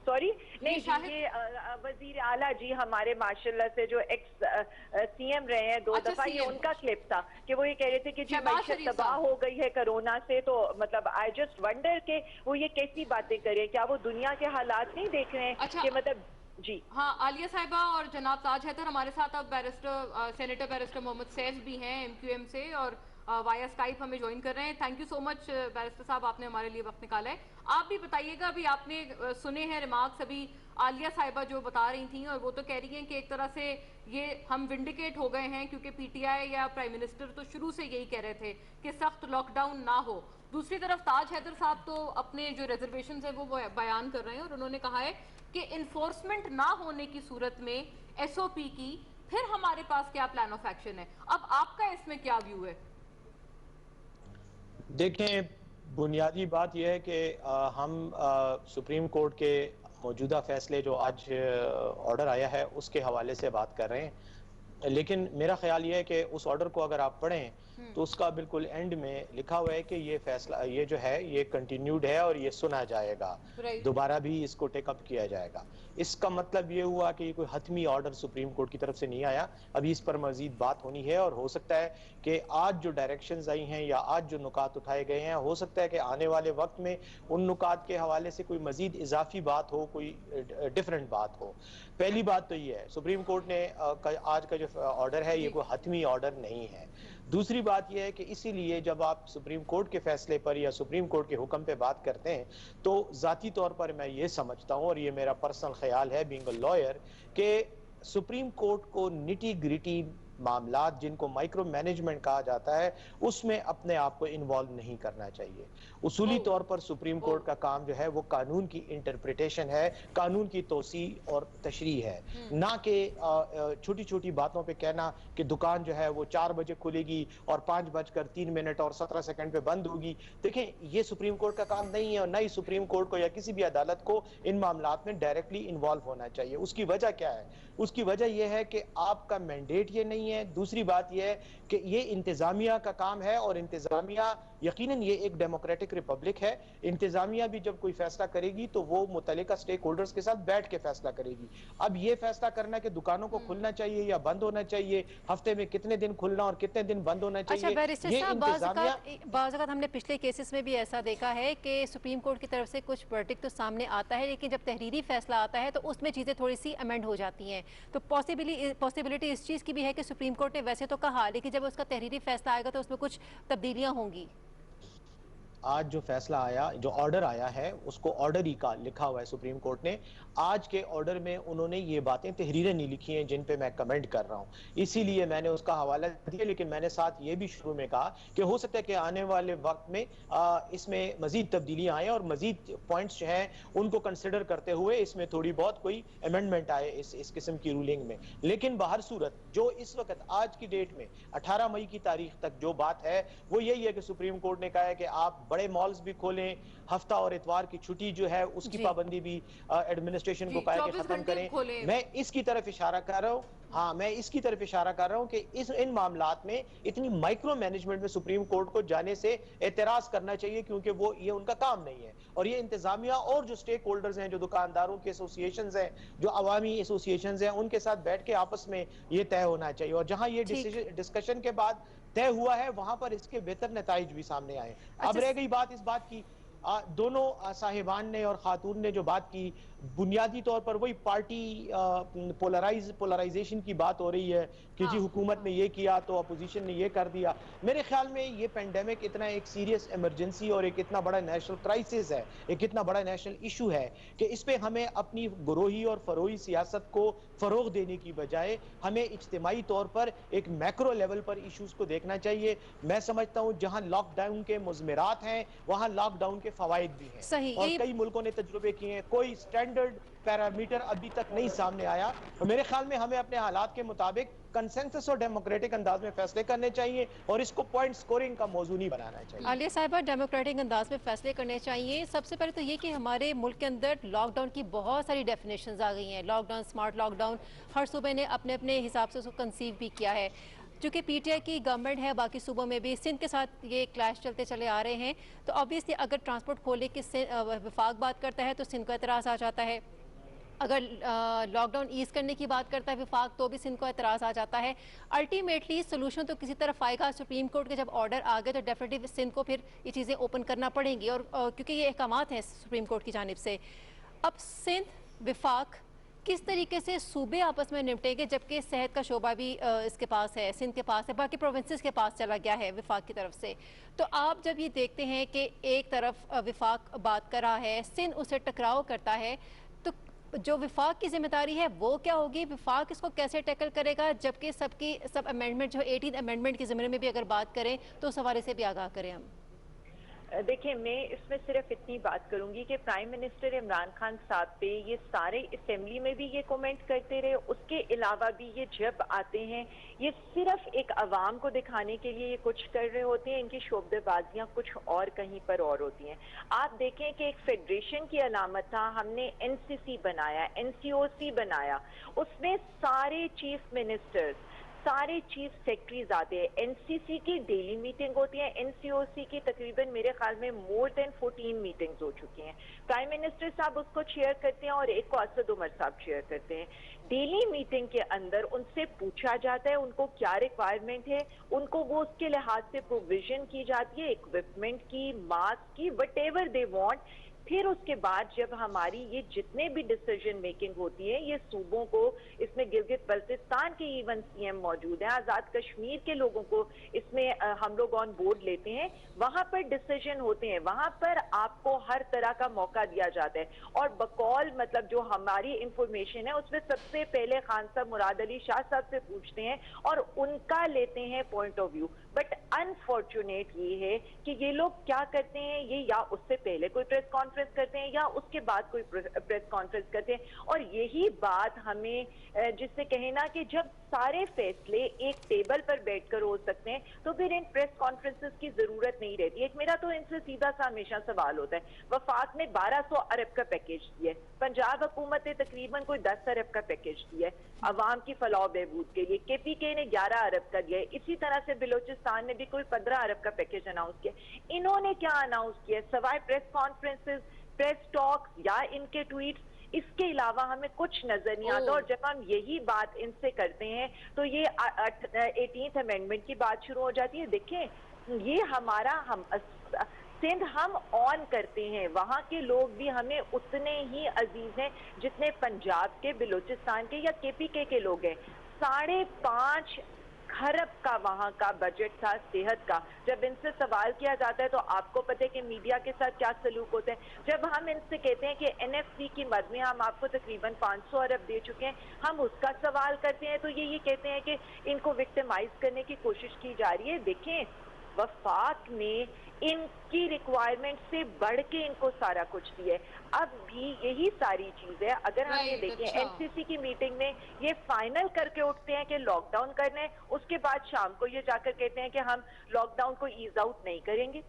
सॉरी नहीं, ये वजीर आला जी हमारे माशाल्लाह से जो एक्स CM रहे हैं 2 दफा, ये उनका क्लिप था कि वो ये कह रहे थे कि जी मईशत तबाह हो गई है कोरोना से। तो मतलब आई जस्ट वंडर के वो ये कैसी बातें करें, क्या वो दुनिया के हालात नहीं देख रहे हैं कि मतलब जी। हाँ, आलिया साहिबा और जनाब ताज हैदर हमारे साथ अब barrister senator barrister Mohammad Saif भी हैं MQM से और वाया स्काइप हमें ज्वाइन कर रहे हैं। Thank you so much barrister साहब, आपने हमारे लिए वक्त निकाला है। आप भी बताइएगा, अभी आपने सुने हैं रिमार्क्स अभी आलिया साहिबा जो बता रही थी, और वो तो कह रही हैं कि एक तरह से ये हम विंडिकेट हो गए हैं क्योंकि PTI या प्राइम मिनिस्टर तो शुरू से यही कह रहे थे कि सख्त लॉकडाउन ना हो। दूसरी तरफ ताज हैदर साहब तो अपने जो रिजर्वेशन है वो बयान कर रहे हैं और उन्होंने कहा है कि इन्फोर्समेंट ना होने की सूरत में SOP की फिर हमारे पास क्या प्लान ऑफ एक्शन है। अब आपका इसमें क्या व्यू है? देखें, बुनियादी बात यह है कि हम सुप्रीम कोर्ट के मौजूदा फैसले जो आज ऑर्डर आया है उसके हवाले से बात कर रहे हैं, लेकिन मेरा ख्याल यह है कि उस ऑर्डर को अगर आप पढ़ें तो उसका बिल्कुल एंड में लिखा हुआ है कि ये फैसला, ये जो है ये कंटिन्यूड है और ये सुना जाएगा, दोबारा भी इसको टेकअप किया जाएगा। इसका मतलब ये हुआ कि कोई हतमी ऑर्डर सुप्रीम कोर्ट की तरफ से नहीं आया, अभी इस पर मजीद बात होनी है और हो सकता है कि आज जो डायरेक्शंस आई हैं या आज जो नुकात उठाए गए हैं, हो सकता है कि आने वाले वक्त में उन नुकात के हवाले से कोई मजीद इजाफी बात हो, कोई डिफरेंट बात हो। पहली बात तो ये है, सुप्रीम कोर्ट ने आज का जो ऑर्डर है ये कोई हतमी ऑर्डर नहीं है। दूसरी बात यह है कि इसीलिए जब आप सुप्रीम कोर्ट के फैसले पर या सुप्रीम कोर्ट के हुक्म पे बात करते हैं तो ज़ाती तौर पर मैं ये समझता हूँ, और ये मेरा पर्सनल ख्याल है बीइंग अ लॉयर, कि सुप्रीम कोर्ट को निटी ग्रिटी मामलात जिनको माइक्रो मैनेजमेंट कहा जाता है उसमें अपने आप को इन्वॉल्व नहीं करना चाहिए। उसूली तौर पर सुप्रीम कोर्ट का काम जो है वो कानून की इंटरप्रिटेशन है, कानून की तोसी और तशरीह है, ना कि छोटी छोटी बातों पे कहना कि दुकान जो है वो 4 बजे खुलेगी और 5:03 और 17 सेकंड पे बंद होगी। देखें, ये सुप्रीम कोर्ट का काम नहीं है और ना ही सुप्रीम कोर्ट को या किसी भी अदालत को इन मामलात में डायरेक्टली इन्वॉल्व होना चाहिए। उसकी वजह क्या है? उसकी वजह यह है कि आपका मैंडेट ये नहीं है। दूसरी बात यह है कि ये इंतजामिया का काम है और इंतजामिया यकीनन ये एक डेमोक्रेटिक रिपब्लिक है। इंतजामिया भी जब कोई फैसला करेगी तो वो मुतल्लिका स्टेक होल्डर्स के साथ बैठ के फैसला करेगी। अब ये फैसला करना कि दुकानों को खुलना चाहिए या बंद होना चाहिए, हफ्ते में कितने दिन खुलना और कितने दिन बंद होना चाहिए, अच्छा बैरिस्टर साहब, बाज़ औक़ात हमने पिछले केसेस में भी ऐसा देखा है कि सुप्रीम कोर्ट की तरफ से कुछ वर्डिक्ट तो सामने आता है, लेकिन जब तहरीरी फैसला आता है तो उसमें चीज़ें थोड़ी सी अमेंड हो जाती हैं। तो पॉसिबिलिटी इस चीज़ की भी है कि सुप्रीम कोर्ट ने वैसे तो कहा, लेकिन जब उसका तहरीरी फैसला आएगा तो उसमें कुछ तब्दीलियां होंगी। आज जो फैसला आया, जो ऑर्डर आया है, उसको ऑर्डर ही का लिखा हुआ है सुप्रीम कोर्ट ने। आज के ऑर्डर में उन्होंने ये बातें तहरीरें नहीं लिखी हैं जिन पे मैं कमेंट कर रहा हूँ, इसीलिए मैंने उसका हवाला दिया। लेकिन मैंने साथ ये भी शुरू में कहा कि हो सकता है कि आने वाले वक्त में इसमें मजीद तब्दीलियाँ आए और मजीद पॉइंट्स जो हैं उनको कंसिडर करते हुए इसमें थोड़ी बहुत कोई अमेंडमेंट आए इस किस्म की रूलिंग में। लेकिन बाहर सूरत जो इस वक्त आज की डेट में 18 मई की तारीख तक जो बात है वो यही है कि सुप्रीम कोर्ट ने कहा है कि आप बड़े मॉल्स भी खोलें, हफ्ता और इतवार की छुट्टी जो है उसकी पाबंदी भी एडमिनिस्ट्रेशन को कहा कि खत्म करें। मैं इसकी तरफ इशारा कर रहा हूँ, हाँ मैं इसकी तरफ इशारा कर रहा हूँ कि इन मामलात में इतनी माइक्रो मैनेजमेंट में सुप्रीम कोर्ट को जाने से एतराज करना चाहिए, क्योंकि वो ये उनका काम नहीं है। और ये इंतजामिया और जो स्टेक होल्डर्स हैं, जो दुकानदारों के एसोसिएशंस हैं, जो अवामी एसोसिएशंस हैं, उनके साथ बैठ के आपस में ये तय होना चाहिए। और जहां ये डिस्कशन के बाद तय हुआ है वहां पर इसके बेहतर नताइज भी सामने आए। अब रह गई बात इस बात की, दोनों साहिबान ने और खातून ने जो बात की, बुनियादी तौर पर वही पार्टी पोलराइजेशन की बात हो रही है कि जी हुकूमत ने ये किया तो अपोजिशन ने ये कर दिया। मेरे ख्याल में ये पेंडेमिक इतना एक सीरियस इमरजेंसी और एक इतना बड़ा नेशनल क्राइसिस है, एक इतना बड़ा नेशनल इशू है कि इस पे हमें अपनी गुरोही और फरोही सियासत को फरोग देने की बजाय हमें इज्तिमाई तौर पर एक मैक्रो लेवल पर इशूज को देखना चाहिए। मैं समझता हूँ जहाँ लॉकडाउन के मुज़मिरात हैं वहाँ लॉकडाउन के फवाइद भी हैं और कई मुल्कों ने तजुर्बे किए हैं। कोई स्टैंडर्ड पैरामीटर अभी तक नहीं सामने आया और मेरे ख्याल में हमें अपने हालात के मुताबिक कंसेंसस और डेमोक्रेटिक अंदाज में फैसले करने चाहिए और इसको पॉइंट स्कोरिंग का मौजू नहीं बनाना चाहिए। आलिया साहिबा, डेमोक्रेटिक अंदाज में फैसले करने चाहिए। सबसे पहले तो ये कि हमारे मुल्क के अंदर लॉकडाउन की बहुत सारी डेफिनेशंस आ गई हैं। लॉकडाउन, स्मार्ट लॉकडाउन, हर सूबे ने अपने अपने हिसाब से उसको कंसीव भी किया है। चूँकि पीटीआई की गवर्नमेंट है, बाकी सूबों में भी सिंध के साथ ये क्लैश चलते चले आ रहे हैं, तो ऑब्वियसली अगर ट्रांसपोर्ट खोले कि वफाक बात करता है तो सिंध को एतराज़ आ जाता है, अगर लॉकडाउन ईज करने की बात करता है विफाक तो भी सिंध को एतराज़ आ जाता है। अल्टीमेटली सोल्यूशन तो किसी तरफ आएगा। सुप्रीम कोर्ट के जब ऑर्डर आ गए तो डेफिनेटली सिंध को फिर ये चीज़ें ओपन करना पड़ेंगी और क्योंकि ये अहकामात हैं सुप्रीम कोर्ट की जानिब से। अब सिंध, विफाक किस तरीके से सूबे आपस में निपटेंगे, जबकि सेहत का शोबा भी इसके पास है, सिंध के पास है, बाकी प्रोविंसेस के पास चला गया है विफाक की तरफ से। तो आप जब ये देखते हैं कि एक तरफ विफाक बात कर रहा है, सिंध उसे टकराव करता है, तो जो विफाक की जिम्मेदारी है वो क्या होगी? विफाक इसको कैसे टैकल करेगा, जबकि सब अमेंडमेंट जो 18 अमेंडमेंट के ज़िम्मे में भी अगर बात करें तो उस हवाले से भी आगाह करें हम। देखिए, मैं इसमें सिर्फ इतनी बात करूंगी कि प्राइम मिनिस्टर इमरान खान साहब पे ये सारे असेंबली में भी ये कमेंट करते रहे, उसके अलावा भी ये जब आते हैं ये सिर्फ एक अवाम को दिखाने के लिए ये कुछ कर रहे होते हैं। इनकी शोबदेबाजियां कुछ और कहीं पर और होती हैं। आप देखें कि एक फेडरेशन की अलामत था, हमने एनसीसी बनाया, एनसीओसी बनाया, उसमें सारे चीफ मिनिस्टर्स, सारे चीफ सेक्रेटरीज आते हैं, एनसीसी की डेली मीटिंग होती है, एनसीओसी की तकरीबन मेरे ख्याल में मोर देन 14 मीटिंग्स हो चुकी हैं। प्राइम मिनिस्टर साहब उसको चेयर करते हैं और एक को असद उमर साहब चेयर करते हैं। डेली मीटिंग के अंदर उनसे पूछा जाता है उनको क्या रिक्वायरमेंट है, उनको वो उसके लिहाज से प्रोविजन की जाती है, इक्विपमेंट की, मास्क की, वट दे वांट। फिर उसके बाद जब हमारी ये जितने भी डिसीजन मेकिंग होती है, ये सूबों को, इसमें गिलगित बल्तिस्तान के इवन सीएम मौजूद हैं, आजाद कश्मीर के लोगों को इसमें हम लोग ऑन बोर्ड लेते हैं, वहां पर डिसीजन होते हैं, वहां पर आपको हर तरह का मौका दिया जाता है। और बकौल मतलब जो हमारी इंफॉर्मेशन है उसमें सबसे पहले खान साहब मुराद अली शाह साहब से पूछते हैं और उनका लेते हैं point of view. But unfortunate ये है कि ये लोग क्या करते हैं, ये या उससे पहले कोई प्रेस कॉन्फ्रेंस करते हैं या उसके बाद कोई प्रेस कॉन्फ्रेंस करते हैं। और यही बात हमें जिससे कहे ना कि जब सारे फैसले एक टेबल पर बैठकर हो सकते हैं तो फिर इन प्रेस कॉन्फ्रेंसेस की जरूरत नहीं रहती। एक मेरा तो इनसे सीधा सा हमेशा सवाल होता है, वफाक ने 1200 अरब का पैकेज दिया है, पंजाब हुकूमत ने तकरीबन कोई 10 अरब का पैकेज दिया है अवाम की फलाह बहबूद के लिए, केपीके ने 11 अरब का दिया है, इसी तरह से बलोचिस्तान ने भी कोई 15 अरब का पैकेज अनाउंस किया। इन्होंने क्या अनाउंस किया सवाए प्रेस कॉन्फ्रेंसेस, प्रेस टॉक्स या इनके ट्वीट्स, इसके अलावा हमें कुछ नजर नहीं आता। और जब हम यही बात इनसे करते हैं तो ये 18th अमेंडमेंट की बात शुरू हो जाती है। देखें ये हमारा सिंध हम ऑन करते हैं, वहाँ के लोग भी हमें उतने ही अजीज हैं जितने पंजाब के, बलूचिस्तान के या केपीके के लोग हैं। 5.5 खरब का वहाँ का बजट था सेहत का। जब इनसे सवाल किया जाता है तो आपको पता है कि मीडिया के साथ क्या सलूक होते हैं। जब हम इनसे कहते हैं कि एनएफसी की मद में हम आपको तकरीबन 500 अरब दे चुके हैं, हम उसका सवाल करते हैं तो ये कहते हैं कि इनको विक्टिमाइज करने की कोशिश की जा रही है। देखें वफाक ने इनकी रिक्वायरमेंट से बढ़ के इनको सारा कुछ दिया है। अब भी यही सारी चीज है। अगर हम ये देखें एनसीसी की मीटिंग में ये फाइनल करके उठते हैं कि लॉकडाउन करना है, उसके बाद शाम को ये जाकर कहते हैं कि हम लॉकडाउन को ईज आउट नहीं करेंगे।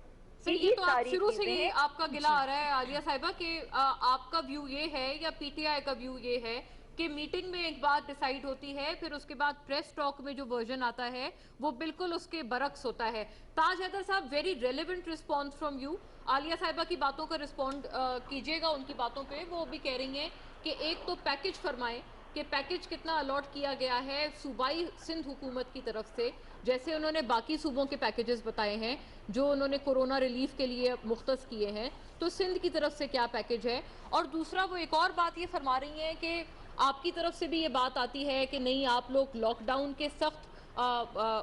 ये तो आप शुरू से ही आपका गिला आ रहा है आलिया साहिबा कि आपका व्यू ये है या पीटीआई का व्यू ये है कि मीटिंग में एक बात डिसाइड होती है, फिर उसके बाद प्रेस टॉक में जो वर्जन आता है वो बिल्कुल उसके बरक्स होता है। ताज हैदर साहब, very relevant response from you. Alia साहिबा की बातों का रिस्पॉन्ड कीजिएगा उनकी बातों पे। वो भी कह रही हैं कि एक तो पैकेज फरमाएं कि पैकेज कितना अलॉट किया गया है सूबाई सिंध हुकूमत की तरफ से, जैसे उन्होंने बाकी सूबों के पैकेजेस बताए हैं जो उन्होंने कोरोना रिलीफ के लिए मुख्तस किए हैं, तो सिंध की तरफ से क्या पैकेज है। और दूसरा वो एक और बात ये फरमा रही हैं कि आपकी तरफ से भी ये बात आती है कि नहीं आप लोग लॉकडाउन के सख्त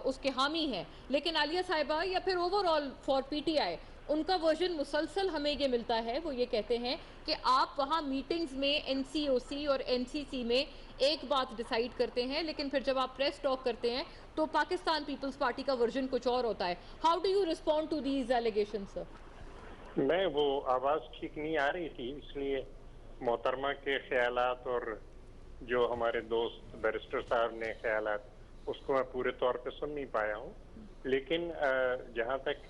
उसके हामी हैं, लेकिन आलिया साहिबा या फिर ओवरऑल फॉर पीटीआई उनका वर्जन मुसलसल हमें ये मिलता है। वो ये कहते हैं कि आप वहाँ मीटिंग्स में एनसीओसी और एनसीसी में एक बात डिसाइड करते हैं, लेकिन फिर जब आप प्रेस टॉक करते हैं तो पाकिस्तान पीपल्स पार्टी का वर्जन कुछ और होता है। How do you respond to these allegations sir? मैं वो आवाज ठीक नहीं आ रही थी, इसलिए मोहतरमा के ख्यालात और जो हमारे दोस्त बैरिस्टर साहब ने ख्यालात उसको मैं पूरे तौर पे सुन नहीं पाया हूँ। लेकिन जहाँ तक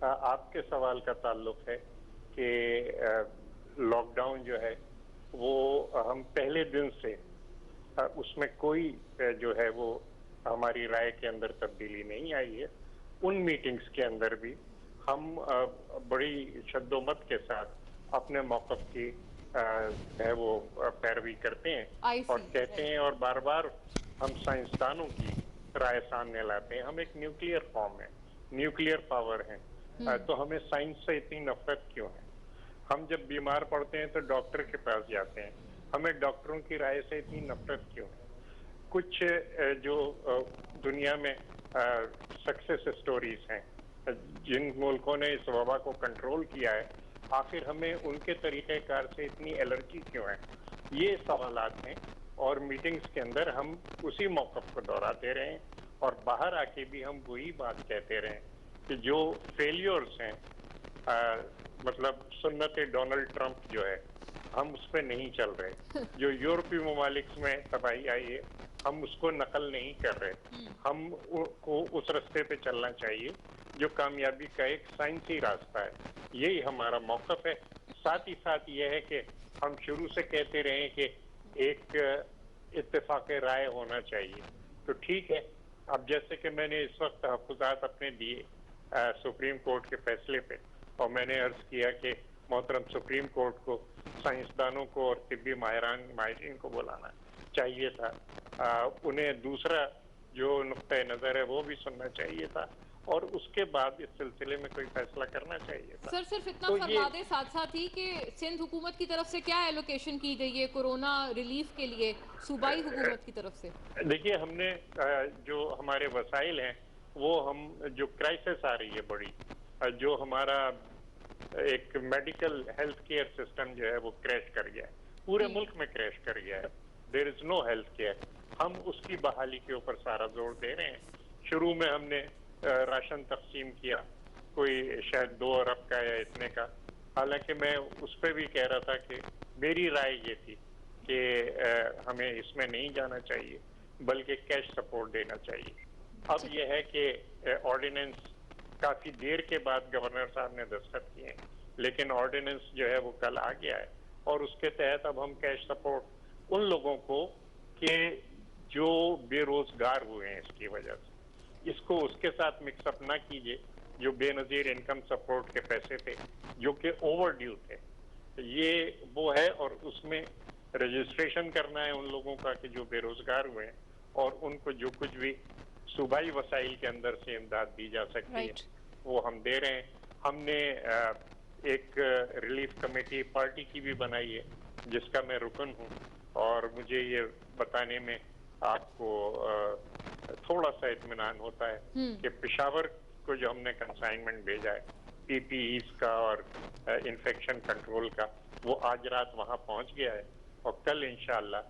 आपके सवाल का ताल्लुक है कि लॉकडाउन जो है वो हम पहले दिन से उसमें कोई जो है वो हमारी राय के अंदर तब्दीली नहीं आई है। उन मीटिंग्स के अंदर भी हम बड़ी शद्दोमत के साथ अपने मौक़िफ़ की है वो पैरवी करते हैं और कहते हैं और बार बार हम साइंसदानों की राय सामने लाते हैं। हम एक न्यूक्लियर फॉर्म है, न्यूक्लियर पावर है, तो हमें साइंस से इतनी नफरत क्यों है? हम जब बीमार पड़ते हैं तो डॉक्टर के पास जाते हैं, हमें डॉक्टरों की राय से इतनी नफरत क्यों है? कुछ जो दुनिया में सक्सेस स्टोरीज हैं, जिन मुल्कों ने इस वबा को कंट्रोल किया है, आखिर हमें उनके तरीक़ेकार से इतनी एलर्जी क्यों है? ये सवालात हैं और मीटिंग्स के अंदर हम उसी मौक़िफ़ को दोहराते रहें और बाहर आके भी हम वही बात कहते रहें कि जो फेलियर्स हैं, मतलब सुन्नत डोनाल्ड ट्रंप जो है, हम उस पर नहीं चल रहे। जो यूरोपीय ममालिक में तबाही आई है हम उसको नकल नहीं कर रहे। हम को उस रास्ते पे चलना चाहिए जो कामयाबी का एक साइंसी रास्ता है। यही हमारा मौक़िफ़ है। साथ ही साथ ये है कि हम शुरू से कहते रहे कि एक इत्तेफाक राय होना चाहिए। तो ठीक है, अब जैसे कि मैंने इस वक्त तहफ़्फ़ुज़ात अपने दिए सुप्रीम कोर्ट के फैसले पे, और मैंने अर्ज किया कि मोहतरम सुप्रीम कोर्ट को साइंसदानों को और तिब्बी माहिरीन को बुलाना चाहिए था, उन्हें दूसरा जो नुक्ता नज़र है वो भी सुनना चाहिए था, और उसके बाद इस सिलसिले में कोई फैसला करना चाहिए था। सर सिर्फ इतना तो फरमा दें साथ साथ ही कि सिंध हुकूमत की तरफ से क्या एलोकेशन की गई है कोरोना रिलीफ के लिए सूबाई हुकूमत की तरफ से? देखिए, हमने जो हमारे वसाइल हैं वो हम जो क्राइसिस आ रही है बड़ी, जो हमारा एक मेडिकल हेल्थ केयर सिस्टम जो है वो क्रैश कर गया है, पूरे मुल्क में क्रैश कर गया है, there is no health care, हम उसकी बहाली के ऊपर सारा जोर दे रहे हैं। शुरू में हमने राशन तकसीम किया, कोई शायद 2 अरब का या इतने का, हालांकि मैं उस पर भी कह रहा था कि मेरी राय ये थी कि हमें इसमें नहीं जाना चाहिए बल्कि कैश सपोर्ट देना चाहिए। अब यह है कि ऑर्डिनेंस काफ़ी देर के बाद गवर्नर साहब ने दस्तखत किए हैं, लेकिन ऑर्डिनेंस जो है वो कल आ गया है, और उसके तहत अब हम कैश सपोर्ट उन लोगों को कि जो बेरोजगार हुए हैं इसकी वजह से, इसको उसके साथ मिक्सअप ना कीजिए जो बेनजीर इनकम सपोर्ट के पैसे थे जो कि ओवर ड्यू थे, ये वो है, और उसमें रजिस्ट्रेशन करना है उन लोगों का कि जो बेरोजगार हुए हैं, और उनको जो कुछ भी सूबाई वसाइल के अंदर से इमदाद दी जा सकती है वो हम दे रहे हैं। हमने एक रिलीफ कमेटी पार्टी की भी बनाई है जिसका मैं रुकन हूँ, और मुझे ये बताने में आपको थोड़ा सा इत्मीनान होता है कि पेशावर को जो हमने कंसाइनमेंट भेजा है पीपीईस का और इन्फेक्शन कंट्रोल का, वो आज रात वहाँ पहुँच गया है, और कल इंशाअल्लाह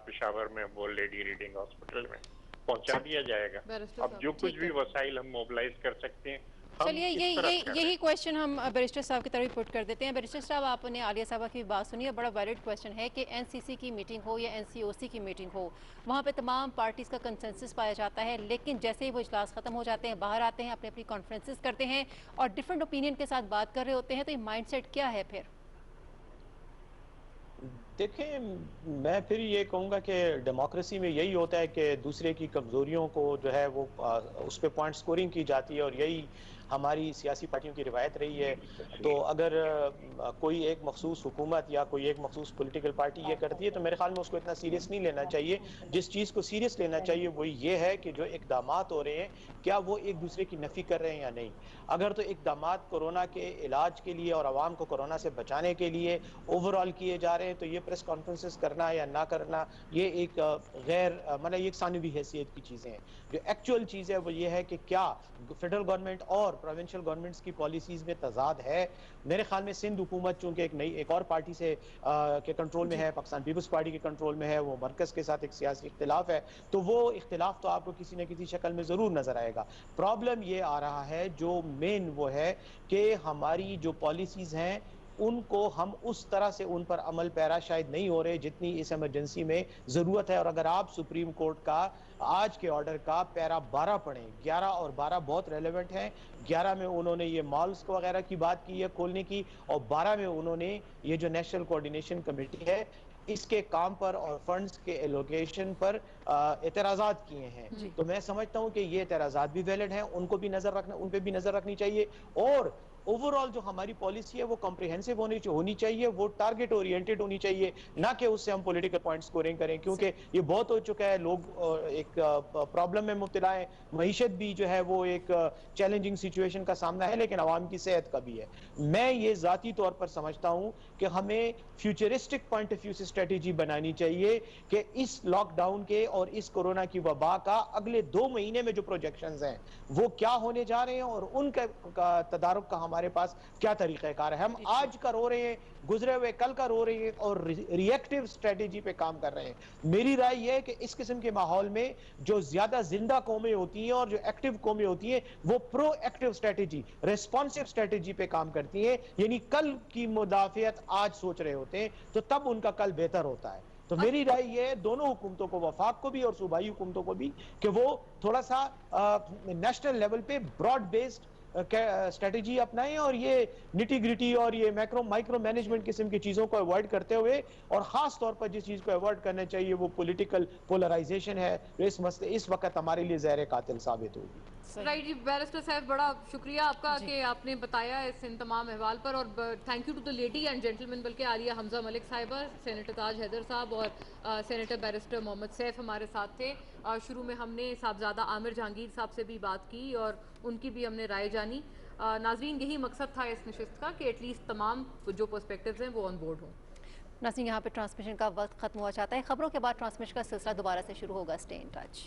पेशावर में वो लेडी रीडिंग हॉस्पिटल में पहुंचा दिया जाएगा। अब जो कुछ भी वसाइल हम मोबिलाइज कर सकते हैं। चलिए यही क्वेश्चन हम बैरिस्टर साहब की तरफ पुट कर देते हैं। बैरिस्टर साहब, आपने आलिया साहबा की बात सुनी है, बड़ा वैलिड क्वेश्चन है कि एनसीसी की मीटिंग हो या एनसीओसी की मीटिंग हो, वहाँ पे तमाम पार्टीज़ का कंसेंसस पाया जाता है, लेकिन जैसे ही वो इजलास ख़त्म हो जाते हैं, बाहर आते हैं, अपनी अपनी कॉन्फ्रेंसेस करते हैं और डिफरेंट ओपिनियन के साथ बात कर रहे होते हैं, तो ये माइंड सेट क्या है फिर? देखिए, मैं फिर ये कहूँगा कि डेमोक्रेसी में यही होता है कि दूसरे की कमज़ोरियों को जो है वो उस पर पॉइंट स्कोरिंग की जाती है, और यही हमारी सियासी पार्टियों की रिवायत रही है। तो अगर कोई एक मखसूस हुकूमत या कोई एक मखसूस पॉलिटिकल पार्टी ये करती है तो मेरे ख्याल में उसको इतना सीरियस नहीं लेना चाहिए। जिस चीज़ को सीरियस लेना चाहिए वो ये है कि जो इक़दामात हो रहे हैं क्या वो एक दूसरे की नफ़ी कर रहे हैं या नहीं। अगर तो इक़दामात कोरोना के इलाज के लिए और आवाम को कोरोना से बचाने के लिए ओवरऑल किए जा रहे हैं तो ये प्रेस कॉन्फ्रेंसेस करना या ना करना ये एक गैर मतलब एक सानवी हैसियत की चीज़ें हैं। जो एक्चुअल चीज़ है वो ये है कि क्या फेडरल गवर्नमेंट और प्रोविंशियल गवर्नमेंट्स की पॉलिसीज़ में तजाद है। मेरे ख्याल में सिंध हुकूमत चूँकि एक और पार्टी से के कंट्रोल में है, पाकिस्तान पीपल्स पार्टी के कंट्रोल में है, वो मरकज़ के साथ एक सियासी इख्तिलाफ है, तो वो इख्तिलाफ तो आपको किसी न किसी शक्ल में ज़रूर नज़र आएगा। प्रॉब्लम ये आ रहा है जो मेन वो है कि हमारी जो पॉलिसीज़ हैं उनको हम उस तरह से उन पर अमल पैरा शायद नहीं हो रहे जितनी इस इमरजेंसी में ज़रूरत है। और अगर आप सुप्रीम कोर्ट का आज के ऑर्डर का पैरा 12 पढ़ें, 11 और 12 बहुत रेलेवेंट हैं। 11 में उन्होंने ये मॉल्स को वगैरह की बात की है खोलने की, और 12 में उन्होंने ये जो नेशनल कोऑर्डिनेशन कमेटी है इसके काम पर और फंड्स के एलोकेशन पर एतराज़ात किए हैं। तो मैं समझता हूँ कि ये एतराज़ात भी वैलिड हैं, उनको भी नजर रखना, उन पे भी नजर रखनी चाहिए। और ओवरऑल जो हमारी पॉलिसी है वो कॉम्प्रिहेंसिव होनी चाहिए, वो टारगेट ओरिएंटेड होनी चाहिए, ना कि उससे हम पॉलिटिकल पॉइंट स्कोरिंग करें, क्योंकि ये बहुत हो चुका है। लोग एक प्रॉब्लम में मुब्तला है, मईशत भी जो है वो एक चैलेंजिंग सिचुएशन का सामना है, लेकिन आवाम की सेहत का भी है। मैं ये ज़ाती तौर पर समझता हूँ कि हमें फ्यूचरिस्टिक पॉइंट ऑफ व्यू से स्ट्रेटेजी बनानी चाहिए कि इस लॉकडाउन के और इस कोरोना की वबा का अगले 2 महीने में जो प्रोजेक्शंस हैं वो क्या होने जा रहे हैं और उनका तदारुक का हमारे पास क्या तरीक़ाकार है। हम आज का रो रहे हैं, गुजरे हुए कल का रो रहे हैं और रिएक्टिव स्ट्रेटेजी पे काम कर रहे हैं। मेरी राय यह है कि इस किस्म के माहौल में जो ज्यादा जिंदा कौमें होती हैं और जो एक्टिव कौमें होती हैं वो pro active strategy, responsive strategy पे काम करती हैं, यानी कल की मुदाफियत आज सोच रहे होते हैं तो तब उनका कल बेहतर होता है। तो मेरी राय ये है दोनों हुकूमतों को, वफाक को भी और सूबाई हुकूमतों को भी, कि वो थोड़ा सा नेशनल लेवल पे ब्रॉड बेस्ड स्ट्रेटेजी अपनाएं और ये निटी ग्रिटी और ये माइक्रो मैनेजमेंट किस्म की चीजों को अवॉइड करते हुए, और खास तौर पर जिस चीज को अवॉइड करना चाहिए वो पॉलिटिकल पोलराइजेशन है, इस वक्त हमारे लिए ज़हर कातिल साबित होगी। राइट जी, बैरिस्टर साहब बड़ा शुक्रिया आपका कि आपने बताया इन तमाम अहवाल पर, और thank you to the lady and gentleman, बल्कि आलिया हमजा मलिक साहिबा, सेनेटर ताज हैदर साहब और सेनेटर बैरिस्टर मोहम्मद सैफ हमारे साथ थे। शुरू में हमने साहबजादा आमिर जहांगीर साहब से भी बात की और उनकी भी हमने राय जानी। नाज़रीन, यही मकसद था इस नशिस्त का कि एटलीस्ट तमाम जो पर्सपेक्टिव्स हैं वो ऑन बोर्ड हों। नाज़रीन, यहाँ पे ट्रांसमिशन का वक्त खत्म हुआ चाहता है। खबरों के बाद ट्रांसमिशन का सिलसिला दोबारा से शुरू होगा। Stay in touch.